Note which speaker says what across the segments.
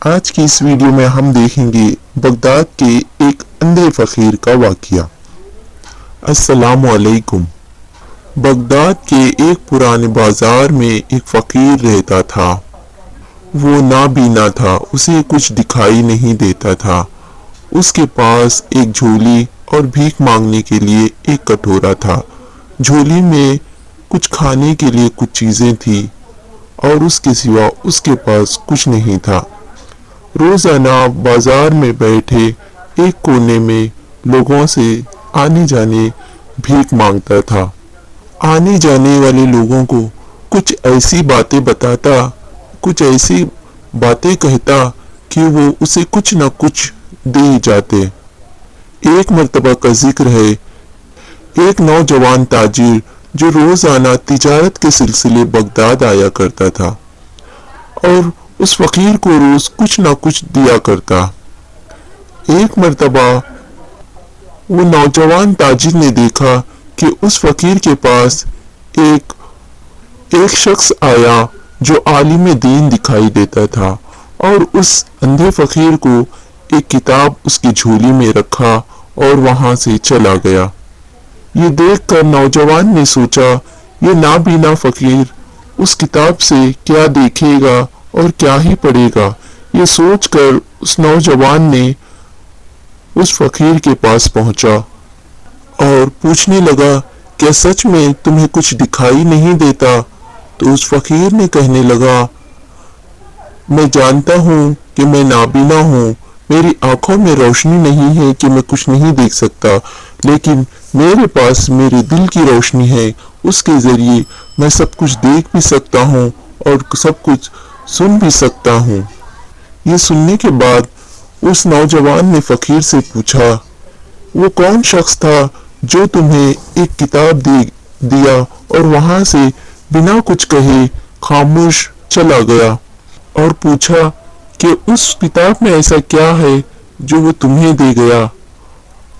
Speaker 1: آج کی اس ویڈیو میں ہم دیکھیں گے بغداد کے ایک اندھے فقیر کا واقعہ۔ السلام علیکم۔ بغداد کے ایک پرانے بازار میں ایک فقیر رہتا تھا۔ وہ نابینا تھا، اسے کچھ دکھائی نہیں دیتا تھا۔ اس کے پاس ایک جھولی اور بھیک مانگنے کے لیے ایک کٹورا تھا۔ جھولی میں کچھ کھانے کے لیے کچھ چیزیں تھیں اور اس کے سوا اس کے پاس کچھ نہیں تھا۔ روزانہ بازار میں بیٹھے ایک کونے میں لوگوں سے آنے جانے بھیک مانگتا تھا۔ آنے جانے والے لوگوں کو کچھ ایسی باتیں بتاتا، کچھ ایسی باتیں کہتا کہ وہ اسے کچھ نہ کچھ دے جاتے۔ ایک مرتبہ کا ذکر ہے، ایک نوجوان تاجر جو روزانہ تجارت کے سلسلے بغداد آیا کرتا تھا اور اس فقیر کو روز کچھ نہ کچھ دیا کرتا۔ ایک مرتبہ وہ نوجوان تاجر نے دیکھا کہ اس فقیر کے پاس ایک شخص آیا جو عالم دین دکھائی دیتا تھا اور اس اندھے فقیر کو ایک کتاب اس کی جھولی میں رکھا اور وہاں سے چلا گیا۔ یہ دیکھ کر نوجوان نے سوچا یہ نابینا فقیر اس کتاب سے کیا دیکھے گا اور کیا ہی پڑھے گا۔ یہ سوچ کر اس نوجوان نے اس فقیر کے پاس پہنچا اور پوچھنے لگا، کیا سچ میں تمہیں کچھ دکھائی نہیں دیتا؟ تو اس فقیر نے کہنے لگا، میں جانتا ہوں کہ میں نابینا ہوں، میری آنکھوں میں روشنی نہیں ہے کہ میں کچھ نہیں دیکھ سکتا، لیکن میرے پاس میرے دل کی روشنی ہے، اس کے ذریعے میں سب کچھ دیکھ بھی سکتا ہوں اور سب کچھ سن بھی سکتا ہوں۔ یہ سننے کے بعد اس نوجوان نے فقیر سے پوچھا، وہ کون شخص تھا جو تمہیں ایک کتاب دیا اور وہاں سے بنا کچھ کہے خاموش چلا گیا، اور پوچھا کہ اس کتاب میں ایسا کیا ہے جو وہ تمہیں دے گیا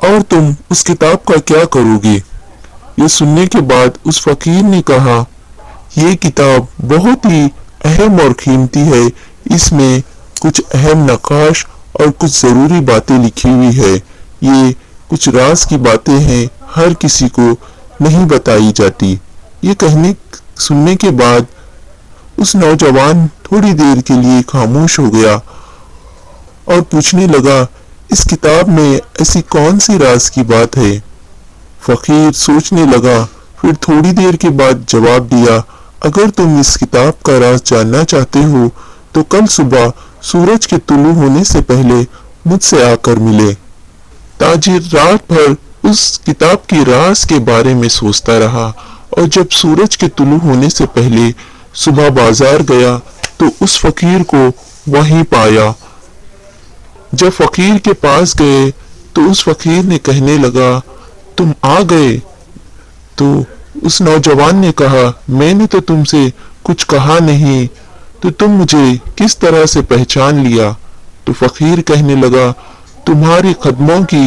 Speaker 1: اور تم اس کتاب کا کیا کرو گے؟ یہ سننے کے بعد اس فقیر نے کہا، یہ کتاب بہت ہی اہم اور قیمتی ہے، اس میں کچھ اہم نقاش اور کچھ ضروری باتیں لکھی ہوئی ہے، یہ کچھ راز کی باتیں ہیں، ہر کسی کو نہیں بتائی جاتی۔ یہ سننے کے بعد اس نوجوان تھوڑی دیر کے لیے خاموش ہو گیا اور پوچھنے لگا، اس کتاب میں ایسی کون سی راز کی بات ہے؟ فقیر سوچنے لگا، پھر تھوڑی دیر کے بعد جواب دیا، اگر تم اس کتاب کا راز جاننا چاہتے ہو تو کل صبح سورج کے طلوع ہونے سے پہلے مجھ سے آ کر ملے۔ تاجر رات بھر اس کتاب کے راز کے بارے میں سوچتا رہا اور جب سورج کے طلوع ہونے سے پہلے صبح بازار گیا تو اس فقیر کو وہیں پایا۔ جب فقیر کے پاس گئے تو اس فقیر نے کہنے لگا، تم آ گئے؟ تو اس نوجوان نے کہا، میں نے تو تم سے کچھ کہا نہیں، تو تم مجھے کس طرح سے پہچان لیا؟ تو فقیر کہنے لگا، تمہارے قدموں کی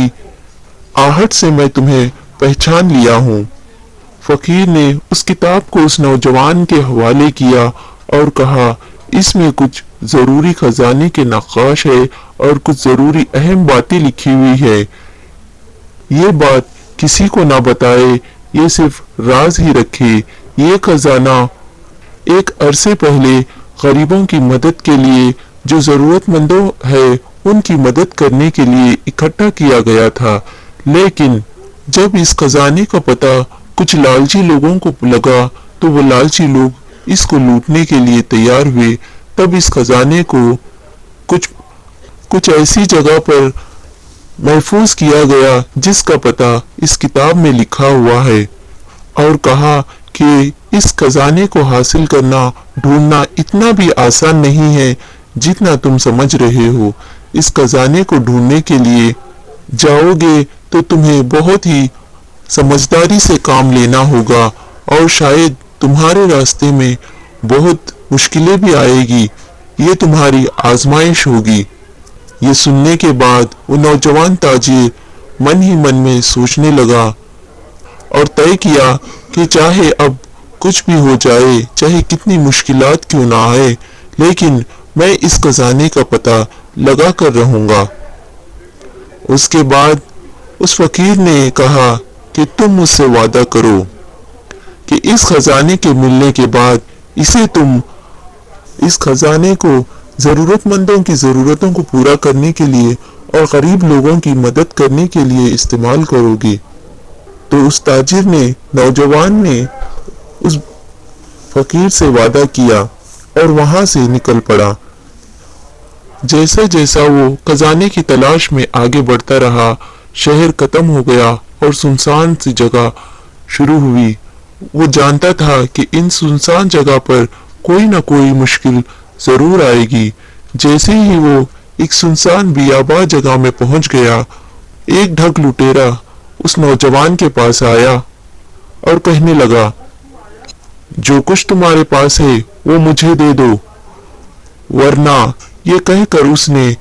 Speaker 1: آہٹ سے میں تمہیں پہچان لیا ہوں۔ فقیر نے اس کتاب کو اس نوجوان کے حوالے کیا اور کہا، اس میں کچھ ضروری خزانے کے نقاش ہے اور کچھ ضروری اہم باتیں لکھی ہوئی ہے، یہ بات کسی کو نہ بتائے، یہ صرف راز ہی رکھے۔ یہ خزانہ ایک عرصے پہلے غریبوں کی مدد کے لیے، جو ضرورت مندوں ہے ان کی مدد کرنے کے لیے اکٹھا کیا گیا تھا، لیکن جب اس خزانے کا پتہ کچھ لالچی لوگوں کو لگا تو وہ لالچی لوگ اس کو لوٹنے کے لیے تیار ہوئے۔ تب اس خزانے کو کچھ ایسی جگہ پر محفوظ کیا گیا جس کا پتہ اس کتاب میں لکھا ہوا ہے، اور کہا کہ اس خزانے کو حاصل کرنا، ڈھونڈنا اتنا بھی آسان نہیں ہے جتنا تم سمجھ رہے ہو۔ اس خزانے کو ڈھونڈنے کے لیے جاؤ گے تو تمہیں بہت ہی سمجھداری سے کام لینا ہوگا اور شاید تمہارے راستے میں بہت مشکلیں بھی آئے گی، یہ تمہاری آزمائش ہوگی۔ یہ سننے کے بعد وہ نوجوان تاجر من ہی من میں سوچنے لگا اور طے کیا کہ چاہے اب کچھ بھی ہو جائے، چاہے کتنی مشکلات کیوں نہ آئے، لیکن मैं इस खजाने का पता लगा कर रहूंगा। उसके बाद उस फकीर ने कहा कि तुम मुझसे वादा करो कि इस खजाने के मिलने के बाद इस खजाने को जरूरतमंदों की जरूरतों को पूरा करने के लिए और गरीब लोगों की मदद करने के लिए इस्तेमाल करोगे। तो उस ताजिर ने, नौजवान ने उस फकीर से वादा किया और वहां से निकल पड़ा। जैसा जैसा वो खजाने की तलाश में आगे बढ़ता रहा, शहर खत्म हो गया और सुनसान सी जगह शुरू हुई। वो जानता था कि इन सुनसान जगह पर कोई ना कोई मुश्किल जरूर आएगी। जैसे ही वो एक सुनसान बियाबा जगह में पहुंच गया, एक ढक लुटेरा उस नौजवान के पास आया और कहने लगा, जो कुछ तुम्हारे पास है वो मुझे दे दो, वरना। ये कहकर उसने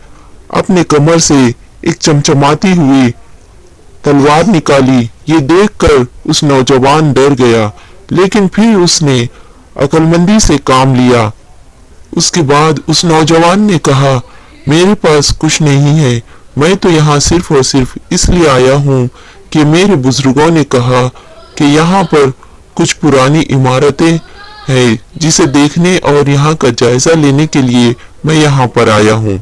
Speaker 1: अपने कमर से एक चमचमाती हुई तलवार निकाली। ये देखकर उस नौजवान डर गया, लेकिन फिर उसने अक्लमंदी से काम लिया। उसके बाद उस नौजवान ने कहा, मेरे पास कुछ नहीं है, मैं तो यहाँ सिर्फ और सिर्फ इसलिए आया हूँ कि मेरे बुजुर्गों ने कहा कि यहाँ पर कुछ पुरानी इमारतें हैं जिसे देखने और यहाँ का जायजा लेने के लिए मैं यहाँ पर आया हूँ।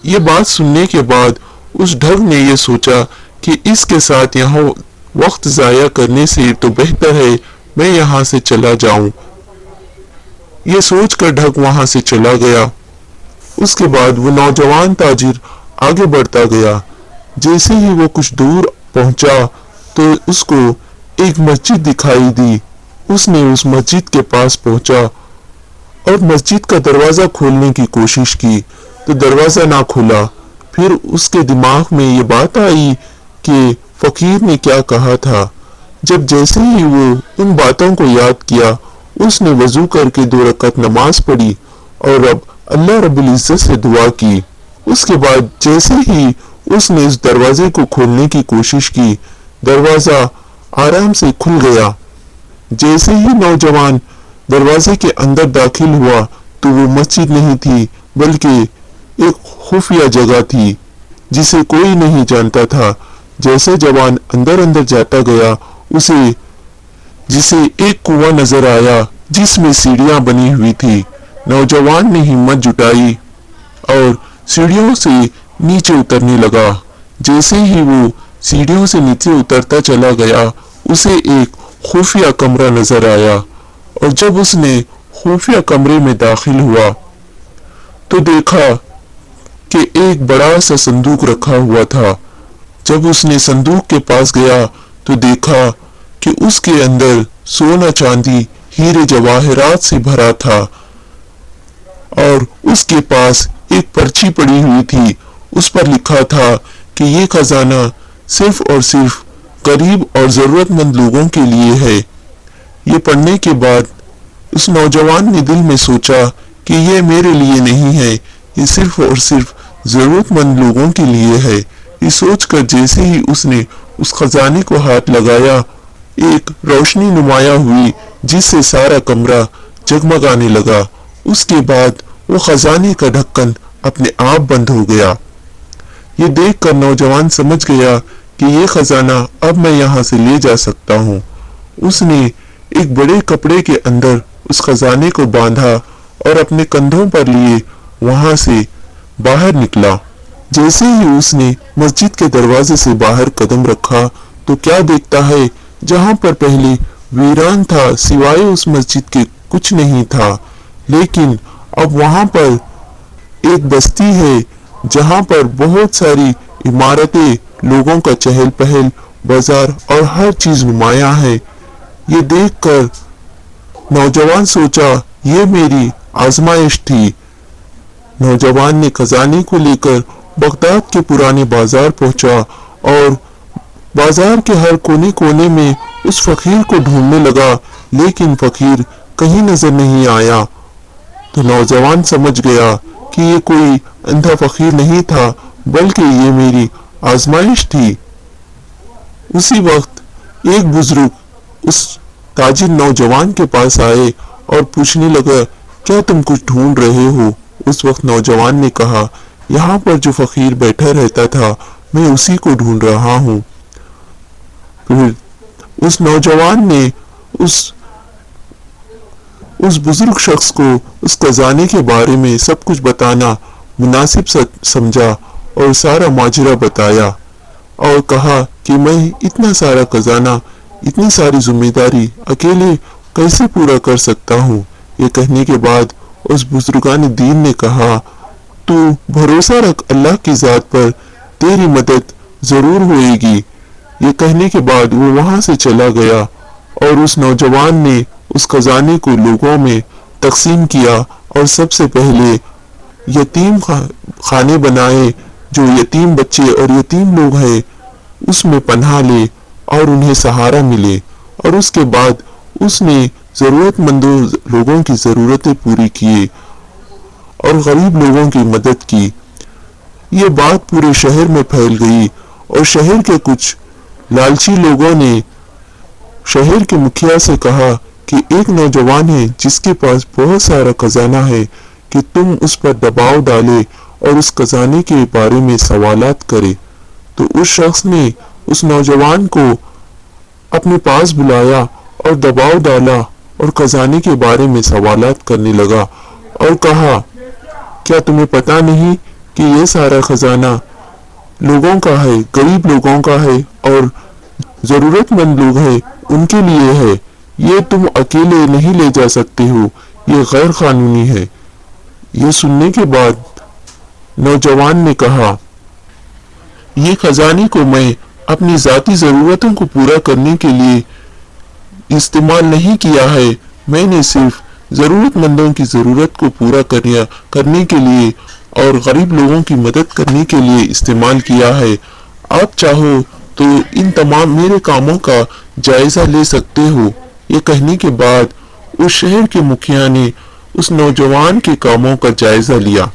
Speaker 1: ये बात सुनने के बाद उस ढग ने ये सोचा कि इसके साथ यहाँ वक्त जाया करने से तो बेहतर है मैं यहाँ से चला जाऊं। ये सोचकर ढग वहां से चला गया। उसके बाद वो नौजवान ताजिर आगे बढ़ता गया। जैसे ही वो कुछ दूर पहुंचा तो उसको एक मस्जिद दिखाई दी। उसने उस मस्जिद के पास पहुंचा और मस्जिद का दरवाजा खोलने की कोशिश की तो दरवाजा ना खुला। फिर उसके दिमाग में ये बात आई कि फकीर ने क्या कहा था। जब जैसे ही वो उन बातों को याद किया, उसने वजू करके 2 रकात नमाज पढ़ी और अब अल्लाह रब्बुल इज्जत से दुआ की। उसके बाद जैसे ही उसने इस दरवाजे को खोलने की कोशिश की, दरवाजा आराम से खुल गया। जैसे ही नौजवान दरवाजे के अंदर दाखिल हुआ तो वो मस्जिद नहीं थी बल्कि एक खुफिया जगह थी जिसे कोई नहीं जानता था। जैसे जवान अंदर अंदर जाता गया, जिसे एक कुआं नजर आया जिसमें सीढ़ियां बनी हुई थी। नौजवान ने हिम्मत जुटाई और सीढ़ियों से नीचे उतरने लगा। जैसे ही वो सीढ़ियों से नीचे उतरता चला गया, उसे एक खुफिया कमरा नजर आया और जब उसने खुफिया कमरे में दाखिल हुआ तो देखा कि एक बड़ा सा संदूक रखा हुआ था। जब उसने संदूक के पास गया तो देखा कि उसके अंदर सोना चांदी हीरे जवाहरात से भरा था और उसके पास एक पर्ची पड़ी हुई थी। उस पर लिखा था कि ये खजाना सिर्फ और सिर्फ गरीब और जरूरतमंद लोगों के लिए है। ये पढ़ने के बाद उस नौजवान ने दिल में सोचा कि ये मेरे लिए नहीं है, ये सिर्फ और सिर्फ जरूरतमंद लोगों के लिए है। ये सोचकर जैसे ही उसने उस खजाने को हाथ लगाया, एक रोशनी नुमाया हुई जिससे सारा कमरा जगमगाने लगा। उसके बाद वो खजाने का ढक्कन अपने आप बंद हो गया। ये देखकर नौजवान समझ गया कि ये खजाना अब मैं यहाँ से ले जा सकता हूँ। उसने एक बड़े कपड़े के अंदर उस खजाने को बांधा और अपने कंधों पर लिए वहां से बाहर निकला। जैसे ही उसने मस्जिद के दरवाजे से बाहर कदम रखा तो क्या देखता है, जहां पर पहले वीरान था सिवाय उस मस्जिद के कुछ नहीं था, लेकिन अब वहां पर एक बस्ती है जहां पर बहुत सारी इमारतें, लोगों का चहल पहल, बाजार और हर चीज नुमाया है। ये देखकर नौजवान सोचा ये मेरी आजमाइश थी। नौजवान ने खजाने को लेकर बगदाद के पुराने बाजार पहुंचा और बाजार के हर कोने कोने में उस फकीर को ढूंढने लगा, लेकिन फकीर कहीं नजर नहीं आया। तो नौजवान समझ गया कि ये कोई अंधा फकीर नहीं था बल्कि ये मेरी आजमाइश थी। उसी वक्त एक बुजुर्ग उस ताजिर नौजवान के पास आए और पूछने लगा, क्या तुम कुछ ढूंढ रहे हो? उस वक्त नौजवान ने कहा, यहाँ पर जो फकीर बैठा रहता था मैं उसी को ढूंढ रहा हूँ। फिर उस नौजवान ने उस बुजुर्ग शख्स को उस खजाने के बारे में सब कुछ बताना मुनासिब समझा और सारा माजरा बताया और कहा कि मैं इतना सारा खजाना, इतनी सारी जिम्मेदारी अकेले कैसे पूरा कर सकता हूँ। ये कहने के बाद उस बुजुर्गान दीन ने कहा, तू भरोसा रख अल्लाह की जात पर, तेरी मदद जरूर होएगी। ये कहने के बाद वो वहां से चला गया और उस नौजवान ने उस खजाने को लोगों में तकसीम किया और सबसे पहले यतीम खाने बनाए, जो यतीम बच्चे और यतीम लोग हैं उसमें पनाह ले और उन्हें सहारा मिले। और उसके बाद उसने जरूरतमंदों लोगों की जरूरतें पूरी किए और गरीब लोगों की मदद की। ये बात पूरे शहर में फैल गई और शहर के कुछ लालची लोगों ने शहर के मुखिया से कहा कि एक नौजवान है जिसके पास बहुत सारा खजाना है, कि तुम उस पर दबाव डाले और उस खजाने के बारे में सवालात करे। तो उस शख्स ने उस नौजवान को अपने पास बुलाया और दबाव डाला और खजाने के बारे में सवालात करने लगा और कहा, क्या तुम्हें पता नहीं कि ये सारा खजाना लोगों का है, गरीब लोगों का है और जरूरतमंद लोग हैं उनके लिए है। ये तुम अकेले नहीं ले जा सकते हो, ये गैर कानूनी है। ये सुनने के बाद नौजवान ने कहा, ये खजाने को मैं अपनी जाती जरूरतों को पूरा करने के लिए इस्तेमाल नहीं किया है, मैंने सिर्फ जरूरतमंदों की जरूरत को पूरा करने के लिए और गरीब लोगों की मदद करने के लिए इस्तेमाल किया है। आप चाहो तो इन तमाम मेरे कामों का जायजा ले सकते हो। ये कहने के बाद उस शहर के मुखिया ने उस नौजवान के कामों का जायजा लिया।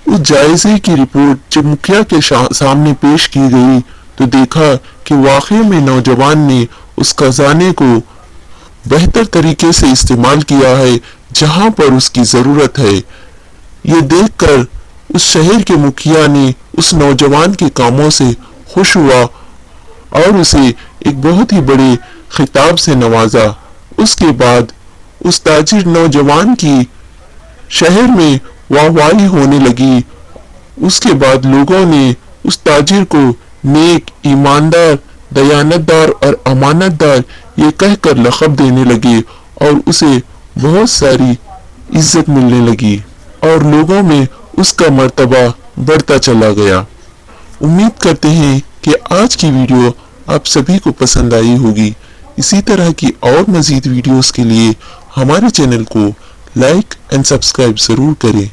Speaker 1: उस जायजे की रिपोर्ट जब मुखिया के सामने पेश की गई तो देखा कि वाकई में नौजवान ने उस खजाने को बेहतर तरीके से इस्तेमाल किया है जहां पर उसकी जरूरत है। ये देखकर उस शहर के मुखिया ने उस नौजवान के कामों से खुश हुआ और उसे एक बहुत ही बड़े खिताब से नवाजा। उसके बाद उस ताजिर नौजवान की शहर में वाहवाही होने लगी। उसके बाद लोगों ने उस ताजिर को नेक, ईमानदार, दयानतदार और अमानतदार ये कहकर लक़ब देने लगे और उसे बहुत सारी इज्जत मिलने लगी और लोगों में उसका मर्तबा बढ़ता चला गया। उम्मीद करते हैं कि आज की वीडियो आप सभी को पसंद आई होगी। इसी तरह की और मज़ीद वीडियोस के लिए हमारे चैनल को लाइक एंड सब्सक्राइब जरूर करें।